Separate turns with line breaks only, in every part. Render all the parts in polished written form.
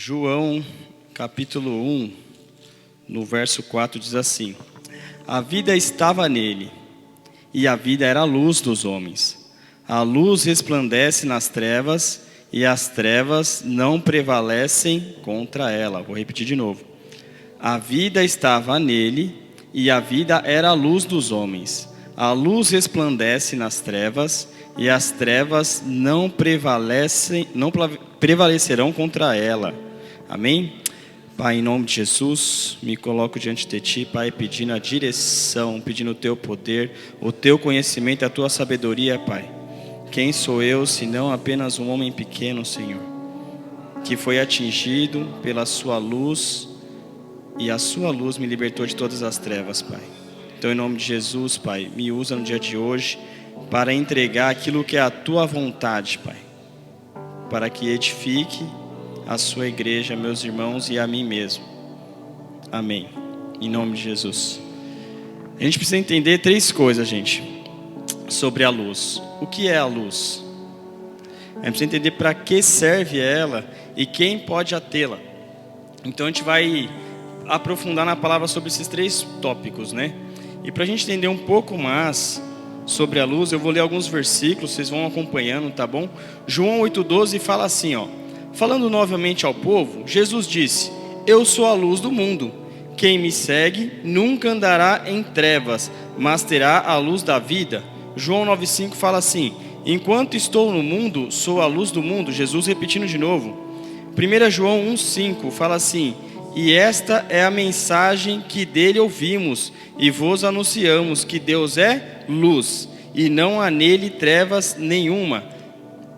João, capítulo 1, no verso 4, diz assim: A vida estava nele, e a vida era a luz dos homens. A luz resplandece nas trevas, e as trevas não prevalecem contra ela. Vou repetir de novo. A vida estava nele, e a vida era a luz dos homens. A luz resplandece nas trevas, e as trevas não prevalecerão contra ela. Amém? Pai, em nome de Jesus, me coloco diante de Ti, Pai, pedindo a direção, pedindo o Teu poder, o Teu conhecimento, a Tua sabedoria, Pai. Quem sou eu, senão apenas um homem pequeno, Senhor, que foi atingido pela Sua luz, e a Sua luz me libertou de todas as trevas, Pai. Então, em nome de Jesus, Pai, me usa no dia de hoje para entregar aquilo que é a Tua vontade, Pai, para que edifique a Sua igreja, meus irmãos e a mim mesmo. Amém. Em nome de Jesus. A gente precisa entender três coisas, gente, sobre a luz. O que é a luz? A gente precisa entender para que serve ela e quem pode tê-la. Então a gente vai aprofundar na palavra sobre esses três tópicos, né? E para a gente entender um pouco mais sobre a luz, eu vou ler alguns versículos, vocês vão acompanhando, tá bom? João 8,12 fala assim, ó: falando novamente ao povo, Jesus disse: Eu sou a luz do mundo. Quem me segue nunca andará em trevas, mas terá a luz da vida. João 9,5 fala assim: Enquanto estou no mundo, sou a luz do mundo. Jesus repetindo de novo. 1 João 1,5 fala assim: E esta é a mensagem que dele ouvimos e vos anunciamos, que Deus é luz, e não há nele trevas nenhuma.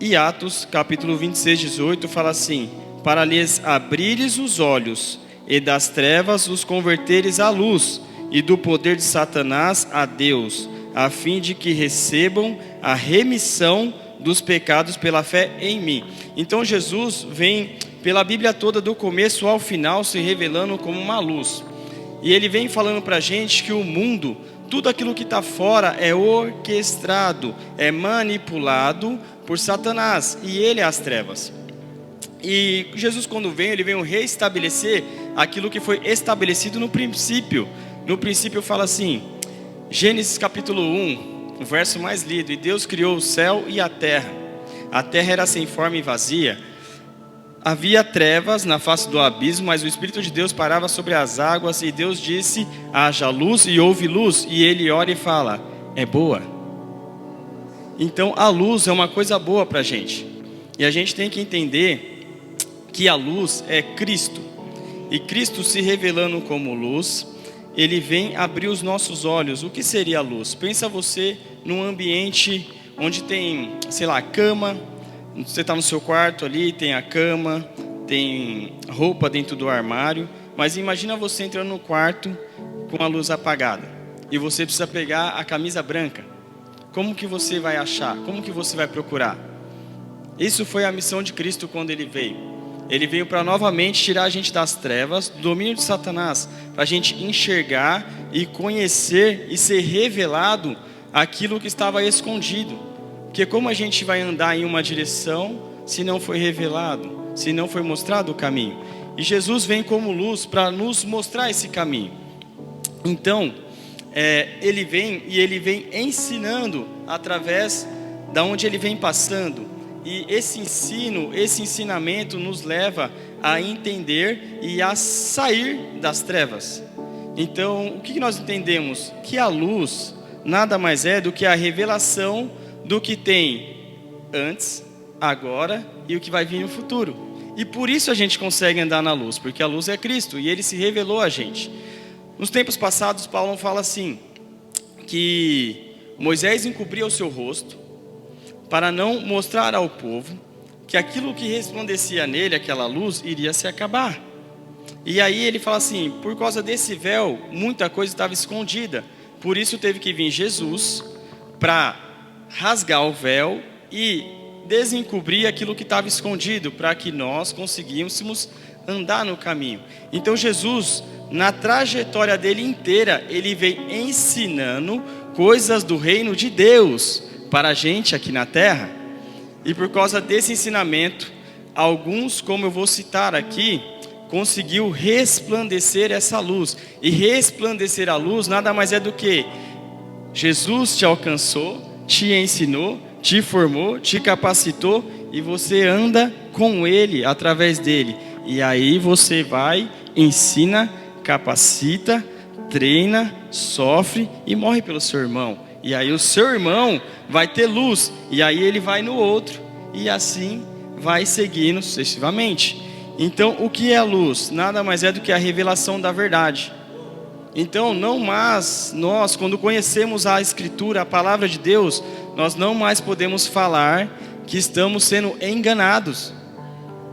E Atos, capítulo 26, 18, fala assim: Para lhes abrires os olhos, e das trevas os converteres à luz, e do poder de Satanás a Deus, a fim de que recebam a remissão dos pecados pela fé em mim. Então Jesus vem pela Bíblia toda, do começo ao final, se revelando como uma luz. E ele vem falando para a gente que o mundo, tudo aquilo que está fora é orquestrado, é manipulado por Satanás, e ele é as trevas. E Jesus, quando vem, ele veio reestabelecer aquilo que foi estabelecido no princípio. No princípio fala assim, Gênesis capítulo 1, o verso mais lido: E Deus criou o céu e a terra. A terra era sem forma e vazia. Havia trevas na face do abismo, mas o Espírito de Deus parava sobre as águas. E Deus disse: haja luz, e houve luz. E ele ora e fala: é boa. Então a luz é uma coisa boa para a gente. E a gente tem que entender que a luz é Cristo. E Cristo, se revelando como luz, ele vem abrir os nossos olhos. O que seria a luz? Pensa você num ambiente onde tem, sei lá, cama. Você está no seu quarto ali, tem a cama, tem roupa dentro do armário. Mas imagina você entrando no quarto com a luz apagada, e você precisa pegar a camisa branca. Como que você vai achar? Como que você vai procurar? Isso foi a missão de Cristo quando ele veio. Ele veio para novamente tirar a gente das trevas, do domínio de Satanás, para a gente enxergar e conhecer e ser revelado aquilo que estava escondido. Porque como a gente vai andar em uma direção se não foi revelado, se não foi mostrado o caminho? E Jesus vem como luz para nos mostrar esse caminho. Então, ele vem e ele vem ensinando através da onde ele vem passando. E esse ensinamento nos leva a entender e a sair das trevas. Então, o que nós entendemos? Que a luz nada mais é do que a revelação do que tem antes, agora e o que vai vir no futuro. E por isso a gente consegue andar na luz, porque a luz é Cristo e ele se revelou a gente. Nos tempos passados, Paulo fala assim, que Moisés encobria o seu rosto para não mostrar ao povo que aquilo que resplandecia nele, aquela luz, iria se acabar. E aí ele fala assim, por causa desse véu, muita coisa estava escondida. Por isso teve que vir Jesus para rasgar o véu e desencobrir aquilo que estava escondido, para que nós conseguíssemos andar no caminho. Então Jesus, na trajetória dele inteira, ele vem ensinando coisas do reino de Deus para a gente aqui na terra. E por causa desse ensinamento, alguns, como eu vou citar aqui, conseguiu resplandecer essa luz. E resplandecer a luz nada mais é do que Jesus te alcançou, te ensinou, te formou, te capacitou e você anda com Ele, através dele. E aí você vai, ensina, capacita, treina, sofre e morre pelo seu irmão. E aí o seu irmão vai ter luz, e aí ele vai no outro, e assim vai seguindo sucessivamente. Então, o que é a luz? Nada mais é do que a revelação da verdade. Então, não mais nós, quando conhecemos a Escritura, a palavra de Deus, nós não mais podemos falar que estamos sendo enganados.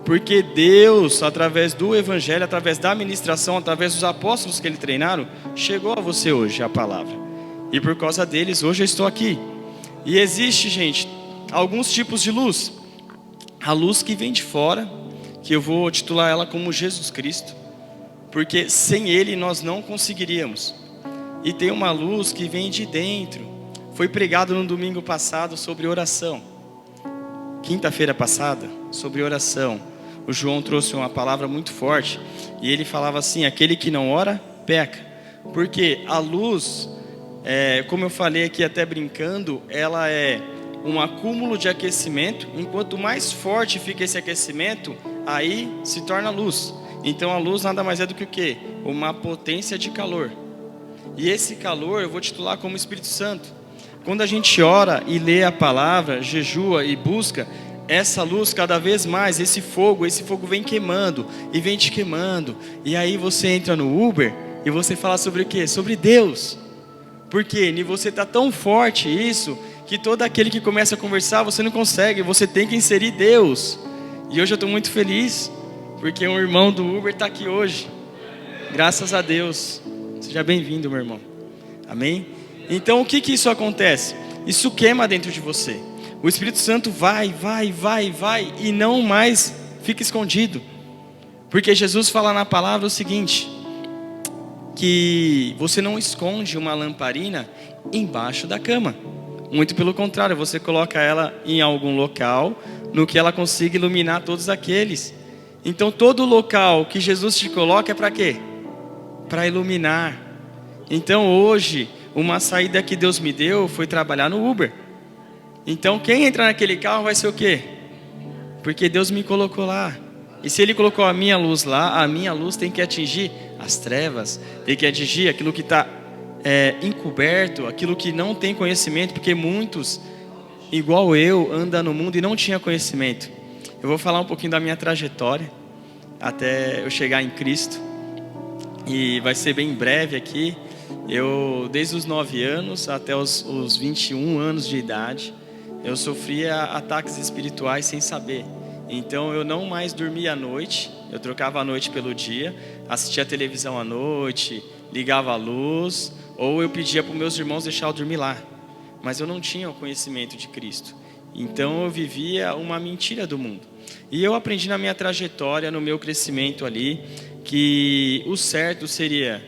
Porque Deus, através do Evangelho, através da ministração, através dos apóstolos que Ele treinaram, chegou a você hoje a palavra. E por causa deles, hoje eu estou aqui. E existe, gente, alguns tipos de luz. A luz que vem de fora, que eu vou titular ela como Jesus Cristo, porque sem Ele nós não conseguiríamos. E tem uma luz que vem de dentro. Foi pregado no domingo passado sobre oração. Quinta-feira passada, sobre oração. O João trouxe uma palavra muito forte. E ele falava assim, aquele que não ora, peca. Porque a luz, como eu falei aqui até brincando, ela é um acúmulo de aquecimento. Enquanto mais forte fica esse aquecimento, aí se torna luz. Então a luz nada mais é do que o quê? Uma potência de calor. E esse calor eu vou titular como Espírito Santo. Quando a gente ora e lê a palavra, jejua e busca, essa luz cada vez mais, esse fogo vem queimando e vem te queimando. E aí você entra no Uber e você fala sobre o quê? Sobre Deus. Porque em você está tão forte isso, que todo aquele que começa a conversar, você não consegue, você tem que inserir Deus. E hoje eu estou muito feliz, porque um irmão do Uber está aqui hoje. Graças a Deus. Seja bem-vindo, meu irmão. Amém? Então o que isso acontece? Isso queima dentro de você. O Espírito Santo vai e não mais fica escondido. Porque Jesus fala na palavra o seguinte, que você não esconde uma lamparina embaixo da cama. Muito pelo contrário, você coloca ela em algum local, no que ela consiga iluminar todos aqueles. Então todo local que Jesus te coloca é para quê? Para iluminar. Então hoje, uma saída que Deus me deu foi trabalhar no Uber. Então quem entra naquele carro vai ser o quê? Porque Deus me colocou lá. E se Ele colocou a minha luz lá, a minha luz tem que atingir as trevas, tem que atingir aquilo que está encoberto, aquilo que não tem conhecimento, porque muitos, igual eu, andam no mundo e não tinham conhecimento. Eu vou falar um pouquinho da minha trajetória, até eu chegar em Cristo, e vai ser bem breve aqui. Eu, desde os 9 anos até os 21 anos de idade, eu sofria ataques espirituais sem saber. Então eu não mais dormia à noite, eu trocava a noite pelo dia, assistia televisão à noite, ligava a luz, ou eu pedia para os meus irmãos deixar eu dormir lá. Mas eu não tinha o conhecimento de Cristo. Então eu vivia uma mentira do mundo. E eu aprendi na minha trajetória, no meu crescimento ali, que o certo seria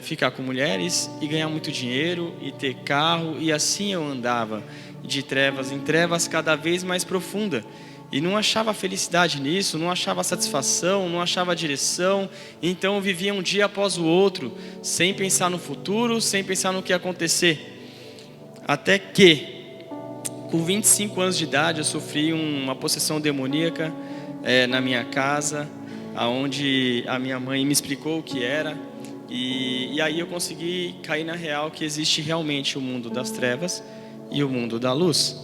ficar com mulheres e ganhar muito dinheiro e ter carro. E assim eu andava de trevas em trevas cada vez mais profunda. E não achava felicidade nisso, não achava satisfação, não achava direção. Então eu vivia um dia após o outro, sem pensar no futuro, sem pensar no que ia acontecer. Até que, com 25 anos de idade, eu sofri uma possessão demoníaca na minha casa, onde a minha mãe me explicou o que era. E aí eu consegui cair na real que existe realmente o mundo das trevas e o mundo da luz.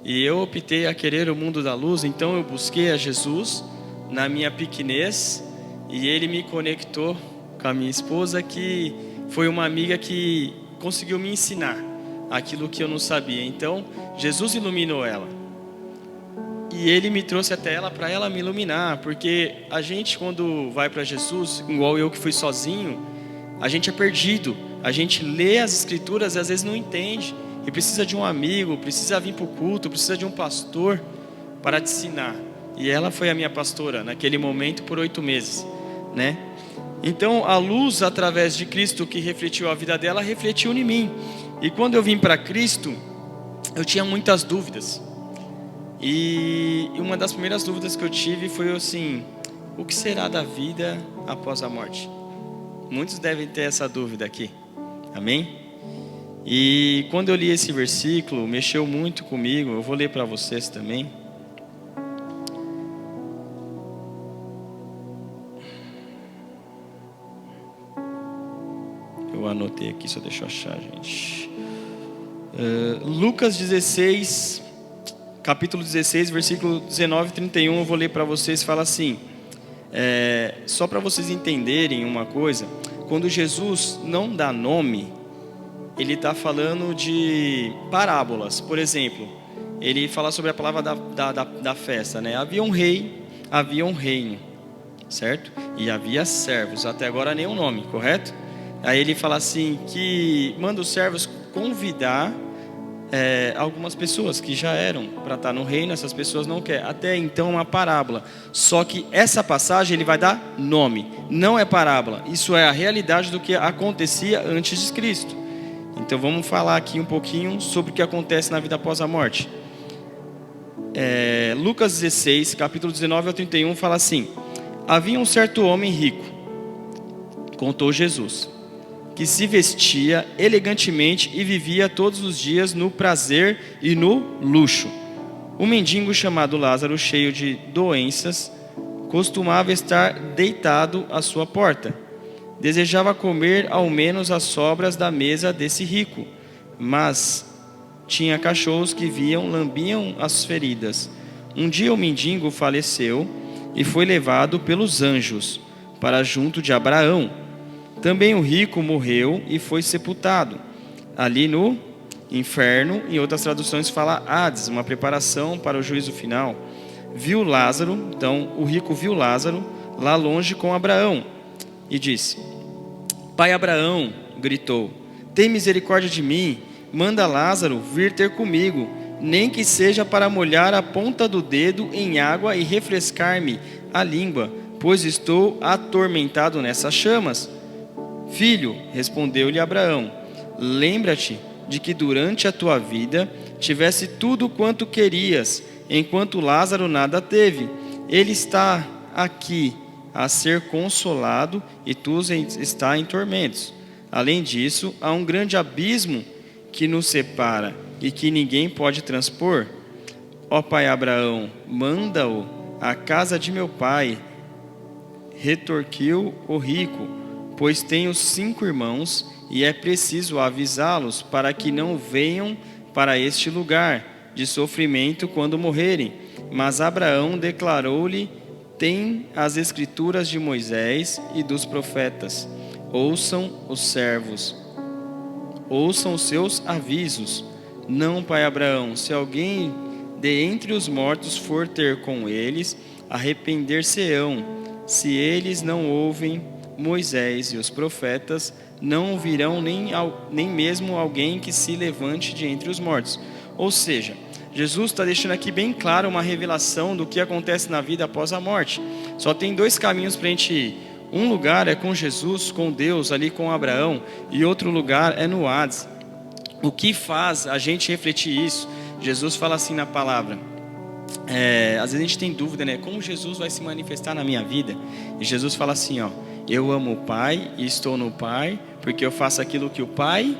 E eu optei a querer o mundo da luz, então eu busquei a Jesus na minha pequenez, e Ele me conectou com a minha esposa, que foi uma amiga que conseguiu me ensinar aquilo que eu não sabia. Então Jesus iluminou ela, e Ele me trouxe até ela para ela me iluminar, porque a gente, quando vai para Jesus, igual eu que fui sozinho, a gente é perdido, a gente lê as escrituras e às vezes não entende, e precisa de um amigo, precisa vir para o culto, precisa de um pastor para te ensinar. E ela foi a minha pastora naquele momento por 8 meses, né? Então a luz através de Cristo que refletiu a vida dela, refletiu em mim. E quando eu vim para Cristo, eu tinha muitas dúvidas. E uma das primeiras dúvidas que eu tive foi assim: o que será da vida após a morte? Muitos devem ter essa dúvida aqui, amém? E quando eu li esse versículo, mexeu muito comigo. Eu vou ler para vocês também. Eu anotei aqui, só deixa eu achar, gente. Lucas 16, capítulo 16, versículo 19 e 31, eu vou ler para vocês. Fala assim, só para vocês entenderem uma coisa: quando Jesus não dá nome, ele está falando de parábolas. Por exemplo, ele fala sobre a palavra da festa, né? Havia um rei, havia um reino, certo? E havia servos, até agora nenhum nome, correto? Aí ele fala assim, que manda os servos convidar algumas pessoas que já eram para estar no reino. Essas pessoas não querem. Até então uma parábola. Só que essa passagem ele vai dar nome. Não é parábola. Isso é a realidade do que acontecia antes de Cristo. Então vamos falar aqui um pouquinho sobre o que acontece na vida após a morte. Lucas 16, capítulo 19 ao 31, fala assim: havia um certo homem rico, contou Jesus, que se vestia elegantemente e vivia todos os dias no prazer e no luxo. Um mendigo chamado Lázaro, cheio de doenças, costumava estar deitado à sua porta. Desejava comer ao menos as sobras da mesa desse rico, mas tinha cachorros que lambiam as feridas. Um dia o mendigo faleceu e foi levado pelos anjos para junto de Abraão. Também o rico morreu e foi sepultado ali no inferno. Em outras traduções fala Hades, uma preparação para o juízo final. Viu Lázaro, então o rico viu Lázaro lá longe com Abraão e disse: Pai Abraão, gritou, tem misericórdia de mim, manda Lázaro vir ter comigo, nem que seja para molhar a ponta do dedo em água e refrescar-me a língua, pois estou atormentado nessas chamas. Filho, respondeu-lhe Abraão, lembra-te de que durante a tua vida tivesse tudo quanto querias, enquanto Lázaro nada teve. Ele está aqui a ser consolado e tu está em tormentos. Além disso, há um grande abismo que nos separa e que ninguém pode transpor. Ó pai Abraão, manda-o à casa de meu pai, retorquiu o rico, pois tenho 5 irmãos e é preciso avisá-los para que não venham para este lugar de sofrimento quando morrerem. Mas Abraão declarou-lhe: tem as escrituras de Moisés e dos profetas. Ouçam os servos, ouçam os seus avisos. Não, pai Abraão, se alguém de entre os mortos for ter com eles, arrepender-se-ão. Se eles não ouvem Moisés e os profetas, não virão nem mesmo alguém que se levante de entre os mortos. Ou seja, Jesus está deixando aqui bem claro uma revelação do que acontece na vida após a morte. Só tem 2 caminhos para a gente ir. Um lugar é com Jesus, com Deus, ali com Abraão, e outro lugar é no Hades. O que faz a gente refletir isso? Jesus fala assim na palavra. Às vezes a gente tem dúvida, né? Como Jesus vai se manifestar na minha vida? E Jesus fala assim, ó: eu amo o Pai e estou no Pai, porque eu faço aquilo que o Pai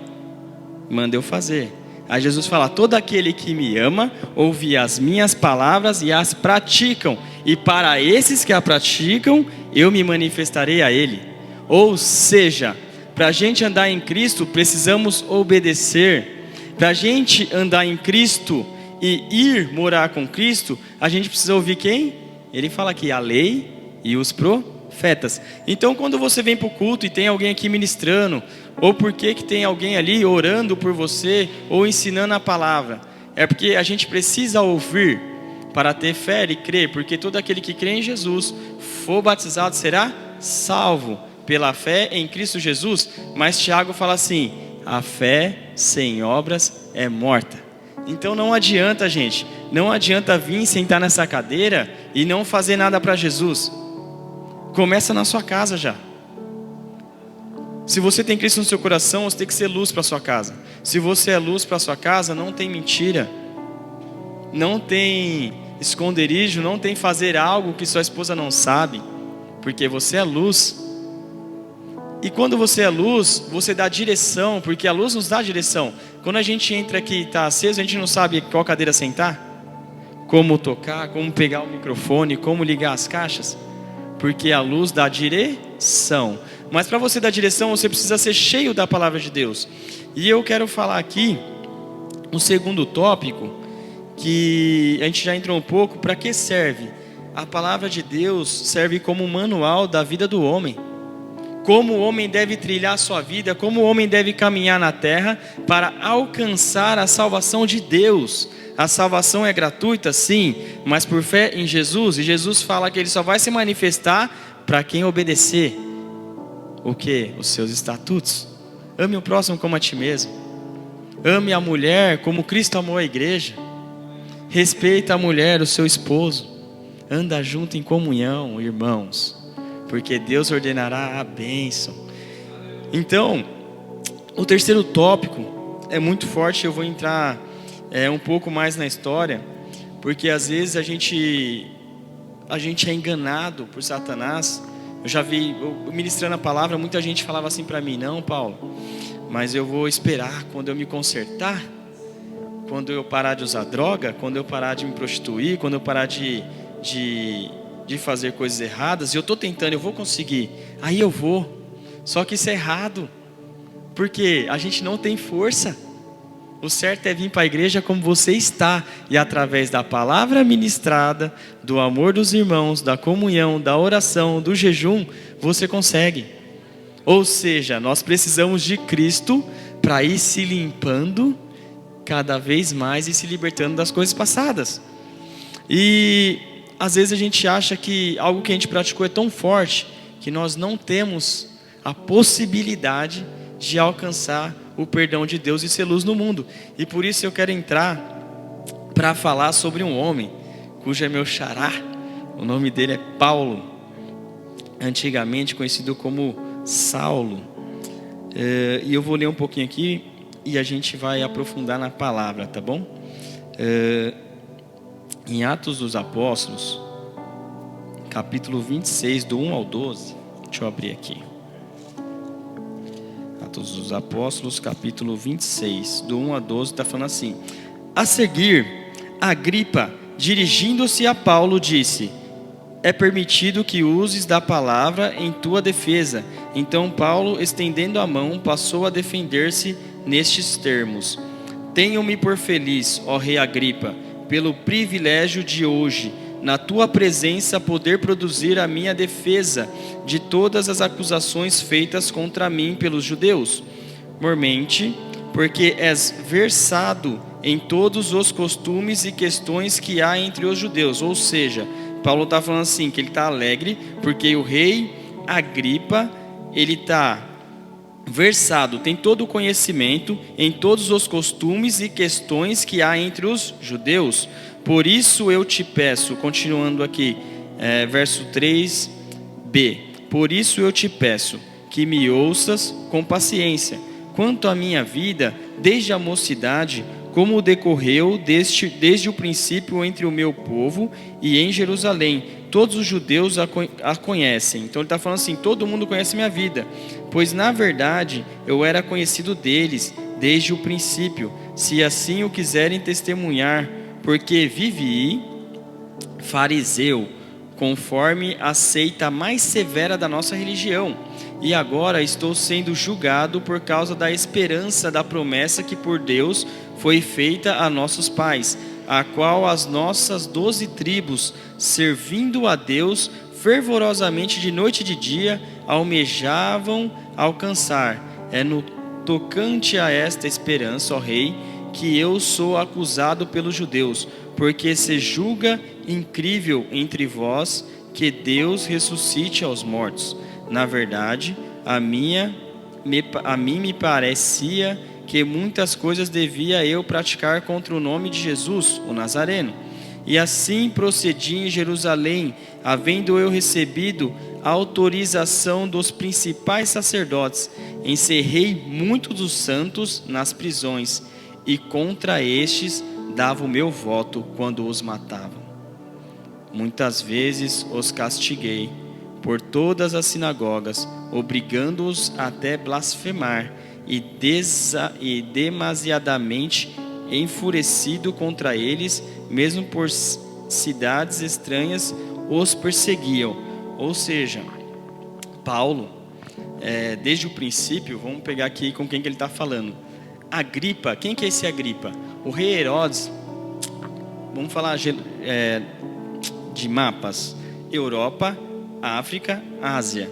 manda eu fazer. Aí Jesus fala: todo aquele que me ama, ouve as minhas palavras e as praticam. E para esses que a praticam, eu me manifestarei a ele. Ou seja, para a gente andar em Cristo, precisamos obedecer. Para a gente andar em Cristo e ir morar com Cristo, a gente precisa ouvir quem? Ele fala aqui, a lei e os profetas. Então quando você vem para o culto e tem alguém aqui ministrando, ou porque que tem alguém ali orando por você, ou ensinando a palavra, é porque a gente precisa ouvir para ter fé e crer, porque todo aquele que crê em Jesus, for batizado, será salvo pela fé em Cristo Jesus. Mas Tiago fala assim: a fé sem obras é morta. Então não adianta, gente, não adianta vir sentar nessa cadeira e não fazer nada para Jesus. Começa na sua casa já. Se você tem Cristo no seu coração, você tem que ser luz para sua casa. Se você é luz para sua casa, não tem mentira. não tem esconderijo, não tem fazer algo que sua esposa não sabe, porque você é luz. E quando você é luz, você dá direção, porque a luz nos dá direção. Quando a gente entra aqui e está aceso, a gente não sabe qual cadeira sentar, como tocar, como pegar o microfone, como ligar as caixas, porque a luz dá direção. Mas para você dar direção, você precisa ser cheio da palavra de Deus. E eu quero falar aqui o segundo tópico, que a gente já entrou um pouco. Para que serve? A palavra de Deus serve como manual da vida do homem. Como o homem deve trilhar a sua vida, como o homem deve caminhar na terra para alcançar a salvação de Deus. A salvação é gratuita, sim, mas por fé em Jesus. E Jesus fala que Ele só vai se manifestar para quem obedecer. O quê? Os seus estatutos. Ame o próximo como a ti mesmo. Ame a mulher como Cristo amou a igreja. Respeita a mulher, o seu esposo. Anda junto em comunhão, irmãos, porque Deus ordenará a bênção. Então, o terceiro tópico é muito forte. Eu vou entrar um pouco mais na história, porque às vezes a gente é enganado por Satanás. Eu já vi, eu ministrando a palavra, muita gente falava assim para mim: não, Paulo, mas eu vou esperar quando eu me consertar, quando eu parar de usar droga, quando eu parar de me prostituir, quando eu parar de fazer coisas erradas. E eu estou tentando, eu vou conseguir, aí eu vou. Só que isso é errado, porque a gente não tem força. O certo é vir para a igreja como você está, e através da palavra ministrada, do amor dos irmãos, da comunhão, da oração, do jejum, você consegue. Ou seja, nós precisamos de Cristo para ir se limpando cada vez mais e se libertando das coisas passadas. E às vezes a gente acha que algo que a gente praticou é tão forte que nós não temos a possibilidade de alcançar o perdão de Deus e ser luz no mundo. E por isso eu quero entrar para falar sobre um homem cujo é meu xará. O nome dele é Paulo, antigamente conhecido como Saulo. E eu vou ler um pouquinho aqui e a gente vai aprofundar na palavra, tá bom? Em Atos dos Apóstolos, capítulo 26, do 1 ao 12. Deixa eu abrir aqui. Atos dos Apóstolos, capítulo 26, do 1 a 12, está falando assim: a seguir, Agripa, dirigindo-se a Paulo, disse: é permitido que uses da palavra em tua defesa. Então Paulo, estendendo a mão, passou a defender-se nestes termos: tenho-me por feliz, ó rei Agripa, pelo privilégio de hoje, na tua presença, poder produzir a minha defesa de todas as acusações feitas contra mim pelos judeus. Mormente, porque és versado em todos os costumes e questões que há entre os judeus. Ou seja, Paulo está falando assim, que ele está alegre, porque o rei Agripa, ele está versado, tem todo o conhecimento em todos os costumes e questões que há entre os judeus. Por isso eu te peço, continuando aqui, verso 3b, por isso eu te peço que me ouças com paciência, quanto à minha vida, desde a mocidade, como decorreu desde o princípio entre o meu povo e em Jerusalém. Todos os judeus a conhecem. Então ele está falando assim, todo mundo conhece minha vida, pois na verdade eu era conhecido deles desde o princípio, se assim o quiserem testemunhar, porque vivi fariseu, conforme a seita mais severa da nossa religião, e agora estou sendo julgado por causa da esperança da promessa que por Deus foi feita a nossos pais, a qual as nossas 12 tribos, servindo a Deus fervorosamente de noite e de dia, almejavam alcançar. É no tocante a esta esperança, ó rei, que eu sou acusado pelos judeus, porque se julga incrível entre vós que Deus ressuscite aos mortos. Na verdade, a mim me parecia que muitas coisas devia eu praticar contra o nome de Jesus, o Nazareno. E assim procedi em Jerusalém, havendo eu recebido a autorização dos principais sacerdotes, encerrei muitos dos santos nas prisões, e contra estes dava o meu voto quando os matavam. Muitas vezes os castiguei por todas as sinagogas, obrigando-os até blasfemar, e demasiadamente enfurecido contra eles, mesmo por cidades estranhas, os perseguiam. Ou seja, Paulo, desde o princípio, vamos pegar aqui com quem que ele está falando. Agripa, quem que é esse Agripa? O rei Herodes, vamos falar de mapas: Europa, África, Ásia.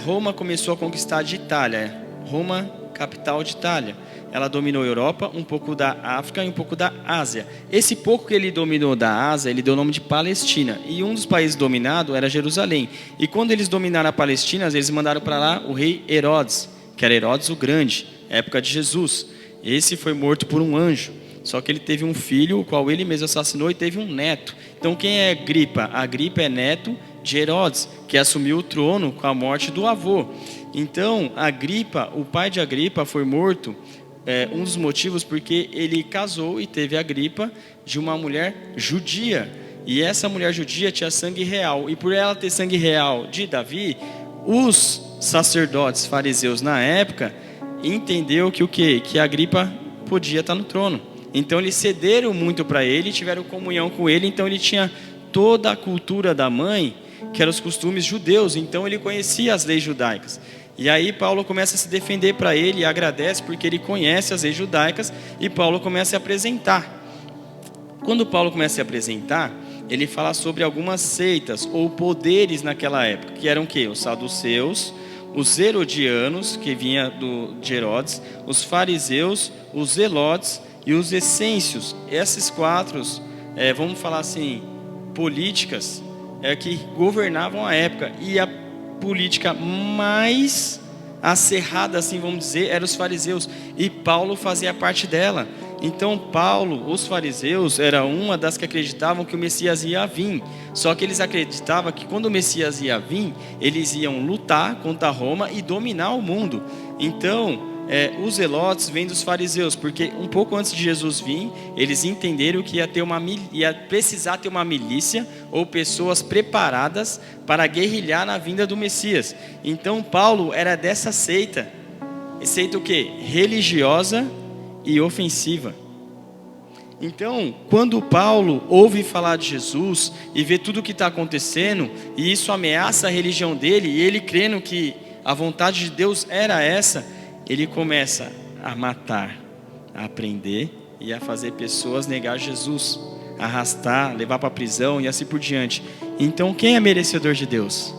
Roma começou a conquistar de Itália. Roma, capital de Itália. Ela dominou a Europa, um pouco da África e um pouco da Ásia. Esse pouco que ele dominou da Ásia, ele deu o nome de Palestina. E um dos países dominados era Jerusalém. E quando eles dominaram a Palestina, eles mandaram para lá o rei Herodes, que era Herodes o Grande, época de Jesus. Esse foi morto por um anjo. Só que ele teve um filho, o qual ele mesmo assassinou, e teve um neto. Então quem é Agripa? Agripa é neto de Herodes, que assumiu o trono com a morte do avô. Então Agripa, o pai de Agripa, foi morto. Um dos motivos porque ele casou e teve Agripa de uma mulher judia. E essa mulher judia tinha sangue real. E por ela ter sangue real de Davi, os sacerdotes fariseus na época entendeu que o quê? Que Agripa podia estar no trono. Então eles cederam muito para ele, tiveram comunhão com ele. Então ele tinha toda a cultura da mãe, que eram os costumes judeus. Então ele conhecia as leis judaicas. E aí Paulo começa a se defender para ele e agradece porque ele conhece as leis judaicas. E Paulo começa a apresentar. Quando Paulo começa a apresentar, ele fala sobre algumas seitas ou poderes naquela época, que eram o quê? Os saduceus, os herodianos, que vinha de Herodes, os fariseus, os zelotes e os essêncios. Esses quatro, vamos falar assim, políticas, que governavam a época. E a política mais acirrada, assim vamos dizer, eram os fariseus. E Paulo fazia parte dela. Então Paulo, os fariseus, era uma das que acreditavam que o Messias ia vir. Só que eles acreditavam que quando o Messias ia vir, eles iam lutar contra Roma e dominar o mundo. Então os zelotes vêm dos fariseus, porque um pouco antes de Jesus vir, eles entenderam que ia precisar ter uma milícia ou pessoas preparadas para guerrilhar na vinda do Messias. Então Paulo era dessa seita. Seita o quê? Religiosa e ofensiva. Então, quando Paulo ouve falar de Jesus e vê tudo o que está acontecendo, e isso ameaça a religião dele, e ele crendo que a vontade de Deus era essa, ele começa a matar, a prender e a fazer pessoas negar Jesus, arrastar, levar para a prisão e assim por diante. Então quem é merecedor de Deus?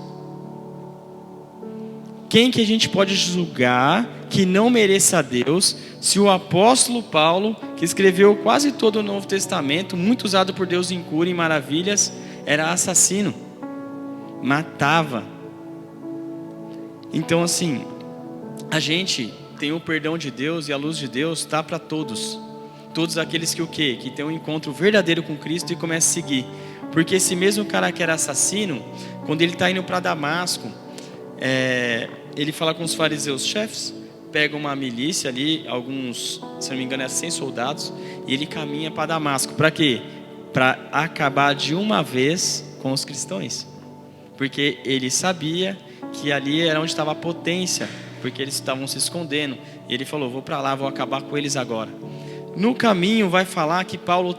Quem que a gente pode julgar que não mereça a Deus, se o apóstolo Paulo, que escreveu quase todo o Novo Testamento, muito usado por Deus em cura e maravilhas, era assassino, matava? Então assim, a gente tem o perdão de Deus e a luz de Deus está para todos. Todos aqueles que o quê? Que tem um encontro verdadeiro com Cristo e começam a seguir. Porque esse mesmo cara que era assassino, quando ele está indo para Damasco, ele fala com os fariseus chefes, pega uma milícia ali, alguns, se não me engano, 100 soldados, e ele caminha para Damasco. Para quê? Para acabar de uma vez com os cristãos. Porque ele sabia que ali era onde estava a potência, porque eles estavam se escondendo. E ele falou, vou para lá, vou acabar com eles agora. No caminho vai falar que Saulo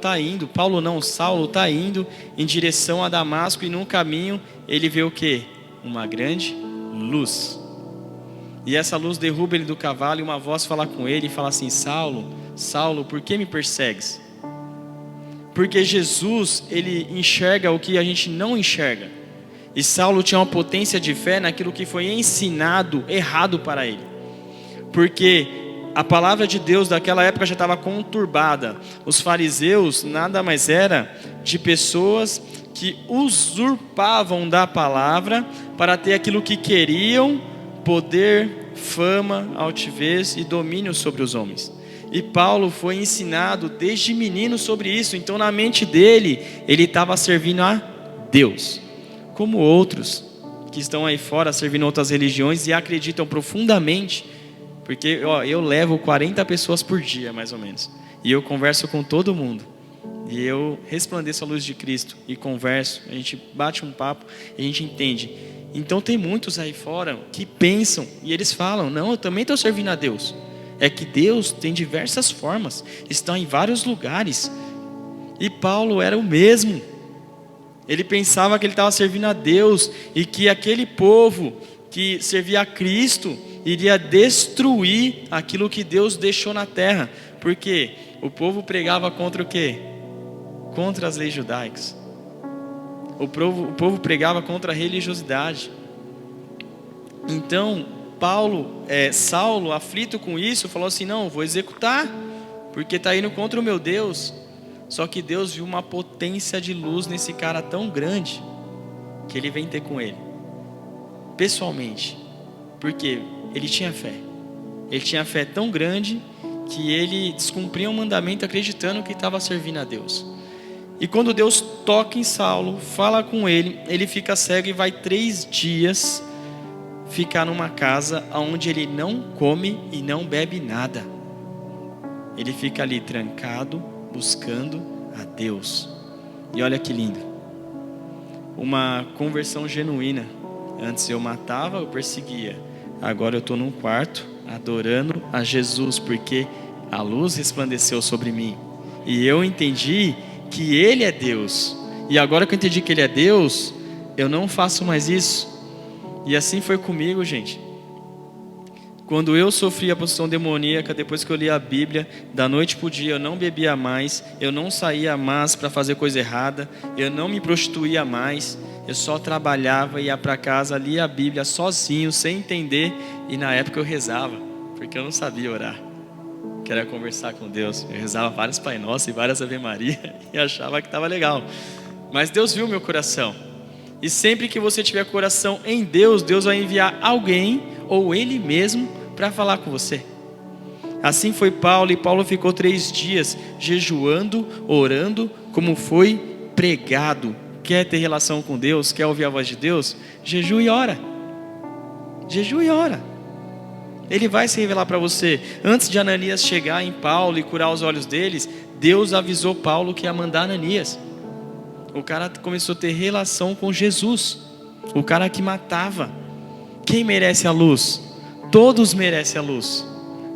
está indo em direção a Damasco. E no caminho ele vê o quê? Uma grande luz. E essa luz derruba ele do cavalo, e uma voz fala com ele e fala assim: Saulo, Saulo, por que me persegues? Porque Jesus, ele enxerga o que a gente não enxerga. E Saulo tinha uma potência de fé naquilo que foi ensinado errado para ele. Porque a palavra de Deus daquela época já estava conturbada. Os fariseus nada mais era de pessoas que usurpavam da palavra para ter aquilo que queriam: poder, fama, altivez e domínio sobre os homens. E Paulo foi ensinado desde menino sobre isso. Então na mente dele, ele estava servindo a Deus, como outros que estão aí fora servindo outras religiões e acreditam profundamente Porque eu levo 40 pessoas por dia, mais ou menos. E eu converso com todo mundo. E eu resplandeço a luz de Cristo e converso. A gente bate um papo e a gente entende. Então tem muitos aí fora que pensam e eles falam: não, eu também estou servindo a Deus. É que Deus tem diversas formas, está em vários lugares. E Paulo era o mesmo. Ele pensava que ele estava servindo a Deus e que aquele povo que servia a Cristo iria destruir aquilo que Deus deixou na terra. Porque o povo pregava contra o quê? Contra as leis judaicas. O povo pregava contra a religiosidade. Então Saulo, aflito com isso, falou assim: não, vou executar, porque está indo contra o meu Deus. Só que Deus viu uma potência de luz nesse cara tão grande, que ele vem ter com ele, pessoalmente. Porque ele tinha fé. Ele tinha fé tão grande que ele descumpria um mandamento acreditando que estava servindo a Deus. E quando Deus toca em Saulo, fala com ele, ele fica cego e vai 3 dias ficar numa casa onde ele não come e não bebe nada. Ele fica ali trancado, buscando a Deus. E olha que lindo. Uma conversão genuína. Antes eu matava, eu perseguia. Agora eu estou num quarto, adorando a Jesus, porque a luz resplandeceu sobre mim. E eu entendi que Ele é Deus. E agora que eu entendi que Ele é Deus, eu não faço mais isso. E assim foi comigo, gente. Quando eu sofri a possessão demoníaca, depois que eu li a Bíblia, da noite para o dia eu não bebia mais, eu não saía mais para fazer coisa errada, eu não me prostituía mais, eu só trabalhava, ia para casa, lia a Bíblia sozinho, sem entender, e na época eu rezava, porque eu não sabia orar, queria conversar com Deus. Eu rezava vários Pai Nosso e várias Ave Maria e achava que estava legal, mas Deus viu meu coração. E sempre que você tiver coração em Deus, Deus vai enviar alguém ou Ele mesmo para falar com você. Assim foi Paulo, e Paulo ficou 3 dias jejuando, orando, como foi pregado. Quer ter relação com Deus? Quer ouvir a voz de Deus? Jejue e ora. Jejue e ora. Ele vai se revelar para você. Antes de Ananias chegar em Paulo e curar os olhos deles, Deus avisou Paulo que ia mandar Ananias. O cara começou a ter relação com Jesus, o cara que matava. Quem merece a luz? Todos merecem a luz,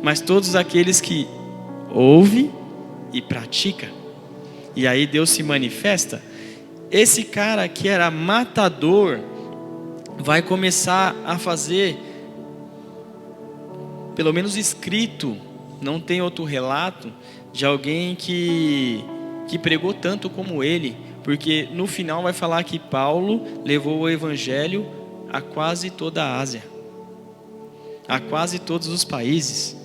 mas todos aqueles que ouvem e praticam. E aí Deus se manifesta. Esse cara que era matador vai começar a fazer, pelo menos escrito, não tem outro relato de alguém que pregou tanto como ele. Porque no final vai falar que Paulo levou o evangelho a quase toda a Ásia, a quase todos os países.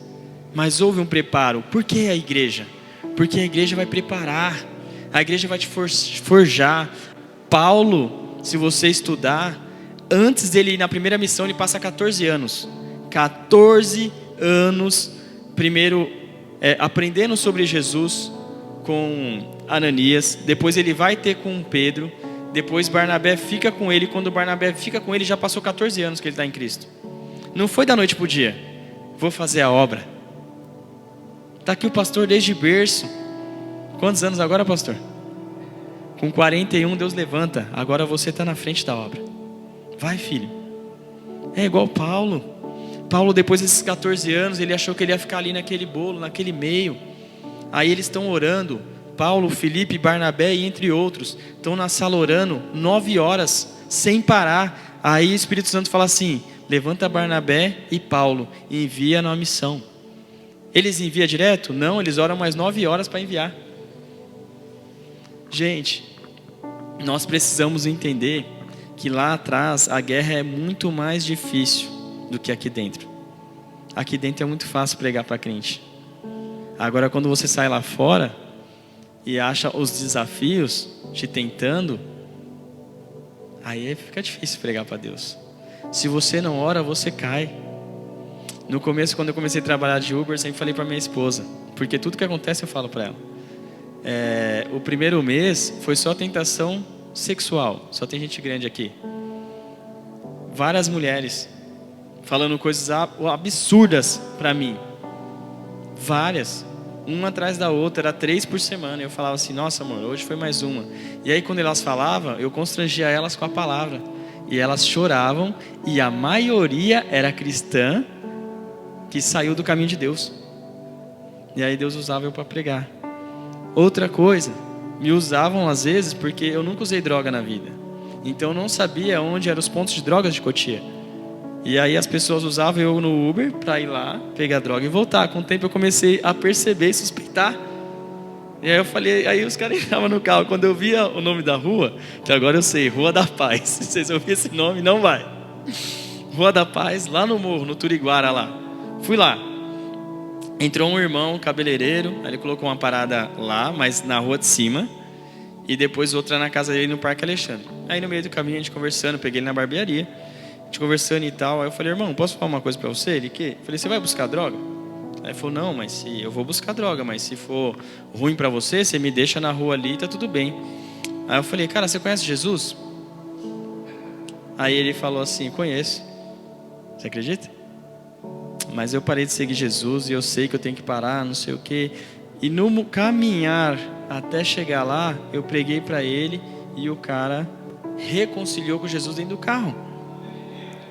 Mas houve um preparo. Por que a igreja? Porque a igreja vai preparar, a igreja vai te forjar. Paulo, se você estudar, antes dele ir na primeira missão, ele passa 14 anos. 14 anos, primeiro aprendendo sobre Jesus com Ananias, depois ele vai ter com Pedro, depois Barnabé fica com ele. Quando Barnabé fica com ele, já passou 14 anos que ele está em Cristo. Não foi da noite para o dia, vou fazer a obra. Está aqui o pastor desde berço. Quantos anos agora, pastor? Com 41 Deus levanta. Agora você está na frente da obra. Vai, filho. É igual Paulo. Paulo, depois desses 14 anos, ele achou que ele ia ficar ali naquele bolo, naquele meio. Aí eles estão orando, Paulo, Filipe, Barnabé e entre outros, estão na sala orando 9 horas, sem parar. Aí o Espírito Santo fala assim: levanta Barnabé e Paulo e envia na missão. Eles enviam direto? Não, eles oram mais 9 horas para enviar. Gente, nós precisamos entender que lá atrás a guerra é muito mais difícil do que aqui dentro. Aqui dentro é muito fácil pregar para crente. Agora quando você sai lá fora e acha os desafios te tentando, aí fica difícil pregar para Deus. Se você não ora, você cai. No começo, quando eu comecei a trabalhar de Uber, sempre falei para minha esposa, porque tudo que acontece eu falo para ela. O primeiro mês foi só tentação sexual. Só tem gente grande aqui. Várias mulheres falando coisas absurdas para mim. Várias. Uma atrás da outra, era 3 por semana. Eu falava assim, nossa amor, hoje foi mais uma. E aí quando elas falavam, eu constrangia elas com a palavra. E elas choravam, e a maioria era cristã que saiu do caminho de Deus. E aí Deus usava eu para pregar. Outra coisa, me usavam às vezes porque eu nunca usei droga na vida. Então eu não sabia onde eram os pontos de drogas de Cotia. E aí as pessoas usavam eu no Uber para ir lá, pegar droga e voltar. Com o tempo eu comecei a perceber e suspeitar. E aí eu falei, aí os caras entravam no carro. Quando eu via o nome da rua, que agora eu sei, Rua da Paz. Se vocês ouvirem esse nome, não vai. Rua da Paz, lá no morro, no Turiguara lá. Fui lá. Entrou um irmão, cabeleireiro. Ele colocou uma parada lá, mas na rua de cima. E depois outra na casa dele no Parque Alexandre. Aí no meio do caminho a gente conversando, peguei ele na barbearia. A gente conversando e tal. Aí eu falei, irmão, posso falar uma coisa pra você? Ele, que? Eu falei, você vai buscar droga? Aí ele falou, não, mas se eu vou buscar droga, mas se for ruim pra você, você me deixa na rua ali e tá tudo bem. Aí eu falei, cara, você conhece Jesus? Aí ele falou assim, conheço. Você acredita? Mas eu parei de seguir Jesus e eu sei que eu tenho que parar, não sei o quê. E no caminhar até chegar lá, eu preguei pra ele e o cara reconciliou com Jesus dentro do carro.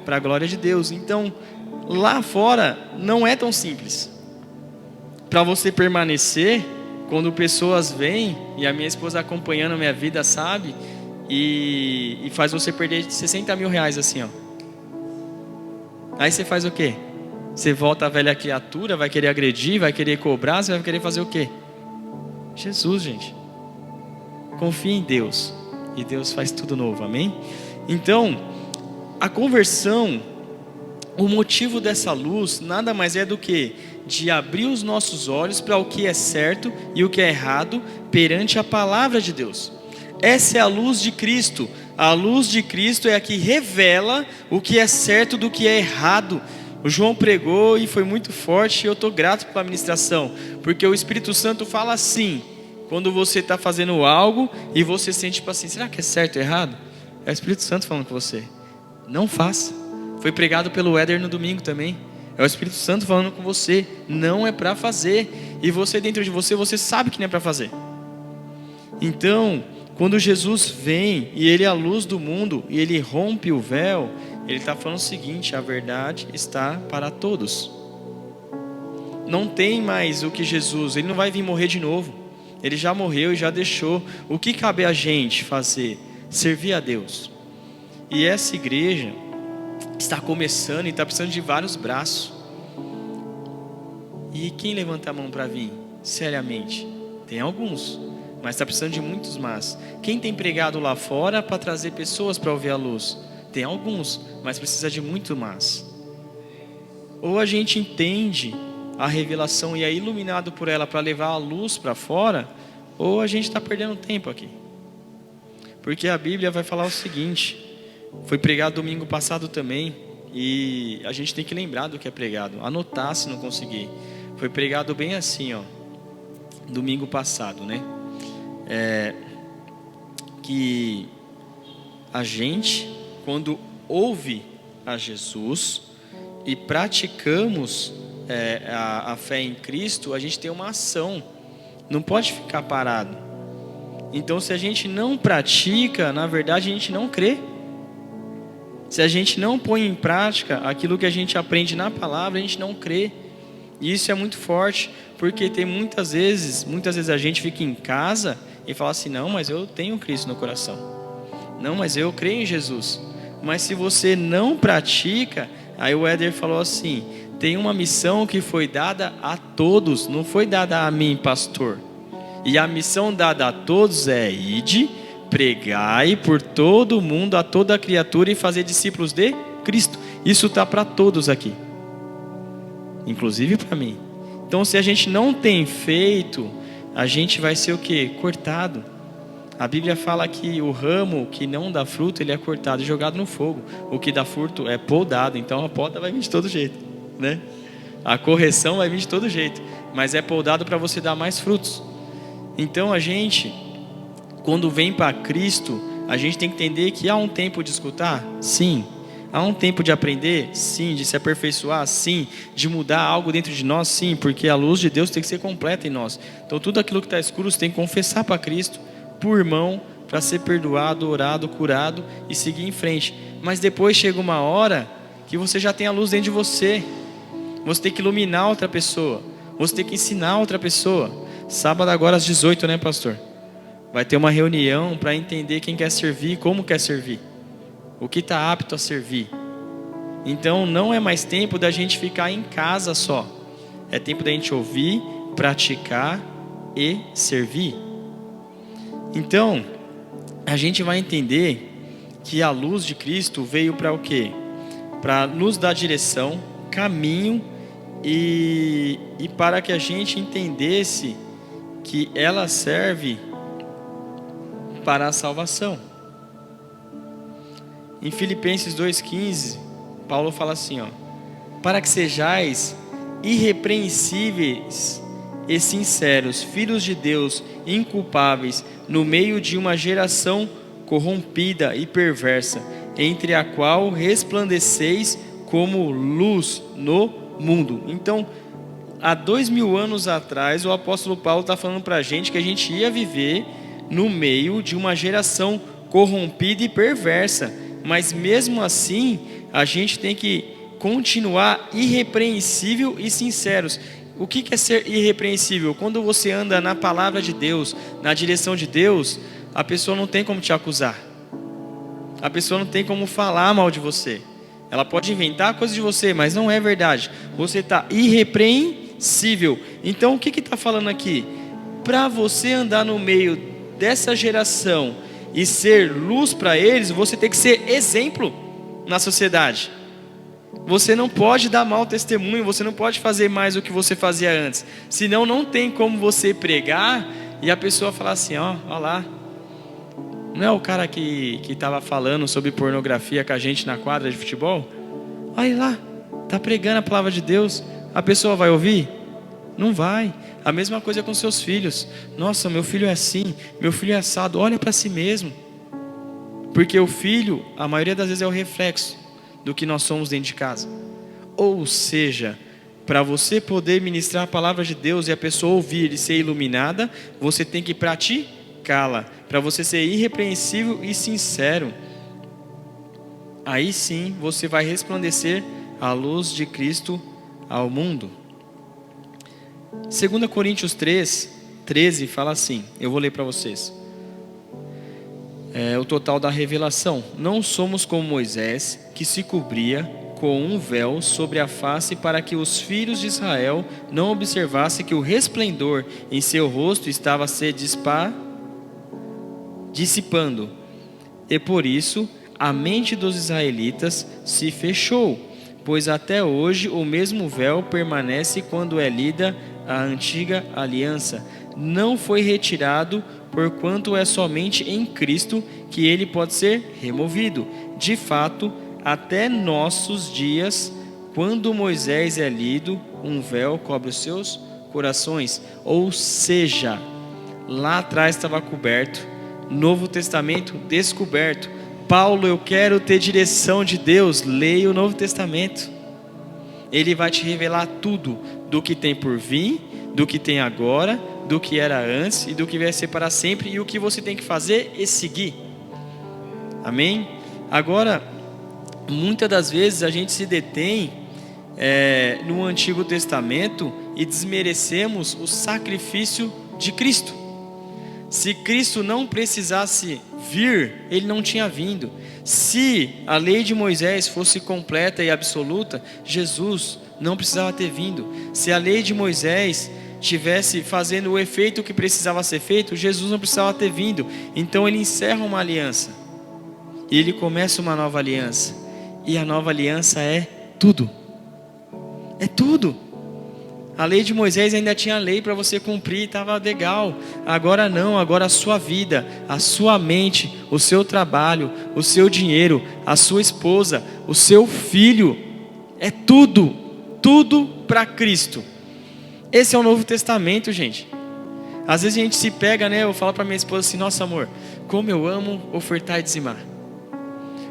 Para a glória de Deus. Então, lá fora não é tão simples. Para você permanecer, quando pessoas vêm, e a minha esposa acompanhando a minha vida, sabe? E faz você perder 60 mil reais assim, ó. Aí você faz o quê? Você volta a velha criatura, vai querer agredir, vai querer cobrar, você vai querer fazer o quê? Jesus, gente. Confie em Deus. E Deus faz tudo novo, amém? Então, a conversão, o motivo dessa luz, nada mais é do que de abrir os nossos olhos para o que é certo e o que é errado perante a palavra de Deus. Essa é a luz de Cristo. A luz de Cristo é a que revela o que é certo do que é errado. O João pregou e foi muito forte e eu estou grato pela ministração, porque o Espírito Santo fala assim, quando você está fazendo algo e você sente tipo assim, será que é certo ou errado? É o Espírito Santo falando com você. Não faça. Foi pregado pelo Éder no domingo também. É o Espírito Santo falando com você. Não é para fazer. E você dentro de você, você sabe que não é para fazer. Então, quando Jesus vem e Ele é a luz do mundo e Ele rompe o véu, Ele está falando o seguinte, a verdade está para todos. Não tem mais o que Jesus, Ele não vai vir morrer de novo. Ele já morreu e já deixou. O que cabe a gente fazer? Servir a Deus. E essa igreja está começando e está precisando de vários braços. E quem levanta a mão para vir? Seriamente? Tem alguns, mas está precisando de muitos mais. Quem tem pregado lá fora para trazer pessoas para ouvir a luz? Tem alguns, mas precisa de muito mais. Ou a gente entende a revelação e é iluminado por ela para levar a luz para fora, ou a gente está perdendo tempo aqui. Porque a Bíblia vai falar o seguinte, foi pregado domingo passado também, e a gente tem que lembrar do que é pregado, anotar se não conseguir. Foi pregado bem assim, ó, domingo passado, né? Que a gente, quando ouve a Jesus e praticamos a fé em Cristo, a gente tem uma ação, não pode ficar parado. Então, se a gente não pratica, na verdade a gente não crê. Se a gente não põe em prática aquilo que a gente aprende na palavra, a gente não crê. E isso é muito forte, porque tem muitas vezes a gente fica em casa e fala assim, não, mas eu tenho Cristo no coração. Não, mas eu creio em Jesus. Mas se você não pratica, aí o Éder falou assim, tem uma missão que foi dada a todos, não foi dada a mim, pastor. E a missão dada a todos é ide, pregai por todo o mundo, a toda criatura e fazer discípulos de Cristo. Isso está para todos aqui, inclusive para mim. Então, se a gente não tem feito, a gente vai ser o quê? Cortado. A Bíblia fala que o ramo que não dá fruto, ele é cortado e jogado no fogo. O que dá fruto é podado, então a poda vai vir de todo jeito, né? A correção vai vir de todo jeito, mas é podado para você dar mais frutos. Então a gente, quando vem para Cristo, a gente tem que entender que há um tempo de escutar? Sim. Há um tempo de aprender? Sim. De se aperfeiçoar? Sim. De mudar algo dentro de nós? Sim. Porque a luz de Deus tem que ser completa em nós. Então tudo aquilo que está escuro você tem que confessar para Cristo, por irmão, para ser perdoado, orado, curado e seguir em frente. Mas depois chega uma hora que você já tem a luz dentro de você. Você tem que iluminar outra pessoa. Você tem que ensinar outra pessoa. Sábado agora às 18, né, pastor? Vai ter uma reunião para entender quem quer servir, como quer servir, o que está apto a servir. Então não é mais tempo da gente ficar em casa só. É tempo da gente ouvir, praticar e servir. Então a gente vai entender que a luz de Cristo veio para o quê? Para nos dar direção, caminho e para que a gente entendesse que ela serve para a salvação. Em Filipenses 2,15, Paulo fala assim, para que sejais irrepreensíveis e sinceros, filhos de Deus, inculpáveis, no meio de uma geração corrompida e perversa, entre a qual resplandeceis como luz no mundo. Então, há 2000 anos atrás, o apóstolo Paulo está falando para a gente que a gente ia viver no meio de uma geração corrompida e perversa, mas mesmo assim, a gente tem que continuar irrepreensível e sinceros. O que é ser irrepreensível? Quando você anda na palavra de Deus, na direção de Deus, a pessoa não tem como te acusar. A pessoa não tem como falar mal de você. Ela pode inventar coisas de você, mas não é verdade. Você está irrepreensível. Então o que está falando aqui? Para você andar no meio dessa geração e ser luz para eles, você tem que ser exemplo na sociedade. Você não pode dar mau testemunho, você não pode fazer mais o que você fazia antes. Senão não tem como você pregar e a pessoa falar assim, ó lá. Não é o cara que estava falando sobre pornografia com a gente na quadra de futebol? Olha lá, está pregando a palavra de Deus. A pessoa vai ouvir? Não vai. A mesma coisa com seus filhos. Nossa, meu filho é assim, meu filho é assado. Olha para si mesmo. Porque o filho, a maioria das vezes é o reflexo do que nós somos dentro de casa. Ou seja, para você poder ministrar a palavra de Deus e a pessoa ouvir e ser iluminada, você tem que praticá-la, para você ser irrepreensível e sincero. Aí sim você vai resplandecer a luz de Cristo ao mundo. 2 Coríntios 3:13 fala assim, eu vou ler para vocês. O total da revelação. Não somos como Moisés, que se cobria com um véu sobre a face para que os filhos de Israel não observassem que o resplendor em seu rosto estava se dissipando. E por isso a mente dos israelitas se fechou, pois até hoje o mesmo véu permanece quando é lida a antiga aliança. Não foi retirado, porquanto é somente em Cristo que ele pode ser removido. De fato, até nossos dias, quando Moisés é lido, um véu cobre os seus corações. Ou seja, lá atrás estava coberto, Novo Testamento descoberto. Paulo, eu quero ter direção de Deus. Leia o Novo Testamento. Ele vai te revelar tudo do que tem por vir, do que tem agora, do que era antes e do que vai ser para sempre, e o que você tem que fazer é seguir. Amém? Agora, muitas das vezes a gente se detém no Antigo Testamento e desmerecemos o sacrifício de Cristo. Se Cristo não precisasse vir, ele não tinha vindo. Se a lei de Moisés fosse completa e absoluta, Jesus não precisava ter vindo. Se a lei de Moisés tivesse fazendo o efeito que precisava ser feito, Jesus não precisava ter vindo. Então ele encerra uma aliança e ele começa uma nova aliança. E a nova aliança é tudo. É tudo. A lei de Moisés ainda tinha lei para você cumprir, estava legal. Agora não, agora a sua vida, a sua mente, o seu trabalho, o seu dinheiro, a sua esposa, o seu filho, é tudo, tudo para Cristo. Esse é o Novo Testamento, gente. Às vezes a gente se pega, né? Eu falo para minha esposa assim, nossa amor, como eu amo ofertar e dizimar.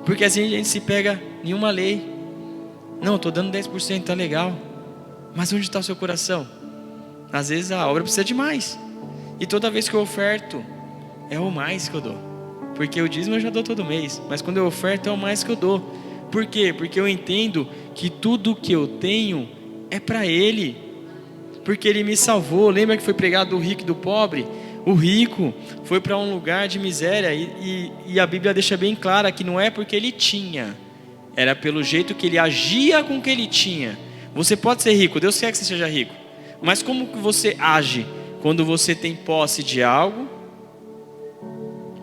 Porque assim a gente se pega nenhuma lei. Não, estou dando 10%, tá legal. Mas onde está o seu coração? Às vezes a obra precisa de mais. E toda vez que eu oferto, é o mais que eu dou. Porque o dízimo eu já dou todo mês. Mas quando eu oferto, é o mais que eu dou. Por quê? Porque eu entendo que tudo que eu tenho é para Ele. Porque Ele me salvou. Lembra que foi pregado do rico e do pobre? O rico foi para um lugar de miséria. E a Bíblia deixa bem clara que não é porque ele tinha. Era pelo jeito que ele agia com o que ele tinha. Você pode ser rico. Deus quer que você seja rico. Mas como que você age quando você tem posse de algo?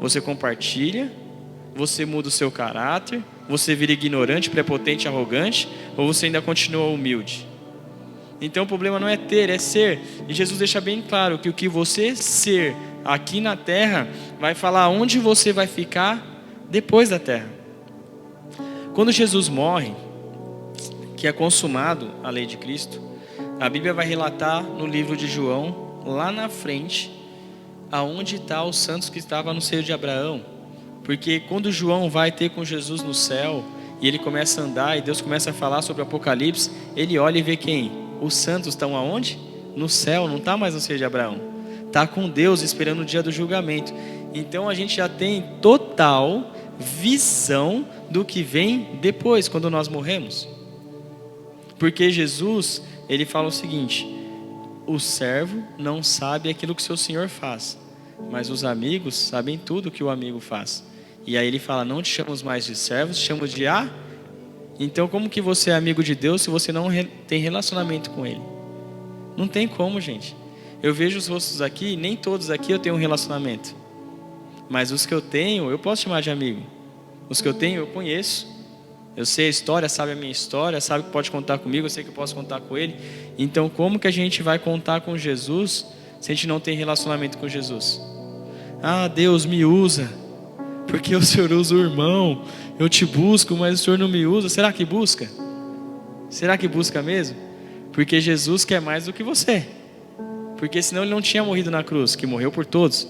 Você compartilha? Você muda o seu caráter? Você vira ignorante, prepotente, arrogante? Ou você ainda continua humilde? Então o problema não é ter, é ser. E Jesus deixa bem claro que o que você ser aqui na terra vai falar onde você vai ficar depois da terra. Quando Jesus morre, que é consumado a lei de Cristo, a Bíblia vai relatar no livro de João, lá na frente, aonde está os santos que estavam no seio de Abraão. Porque quando João vai ter com Jesus no céu, e ele começa a andar, e Deus começa a falar sobre o Apocalipse, ele olha e vê quem? Os santos estão aonde? No céu, não está mais no seio de Abraão. Está com Deus esperando o dia do julgamento. Então a gente já tem total visão do que vem depois, quando nós morremos. Porque Jesus, ele fala o seguinte: o servo não sabe aquilo que seu senhor faz, mas os amigos sabem tudo que o amigo faz. E aí ele fala: não te chamamos mais de servos, te chamamos de Então como que você é amigo de Deus se você não tem relacionamento com Ele? Não tem como, gente. Eu vejo os rostos aqui, nem todos aqui eu tenho um relacionamento. Mas os que eu tenho, eu posso chamar de amigo. Os que eu tenho, eu conheço. Eu sei a história, sabe a minha história, sabe que pode contar comigo, eu sei que eu posso contar com Ele. Então como que a gente vai contar com Jesus se a gente não tem relacionamento com Jesus? Ah, Deus me usa, porque o Senhor usa o irmão. Eu te busco, mas o Senhor não me usa. Será que busca? Será que busca mesmo? Porque Jesus quer mais do que você. Porque senão Ele não tinha morrido na cruz, que morreu por todos.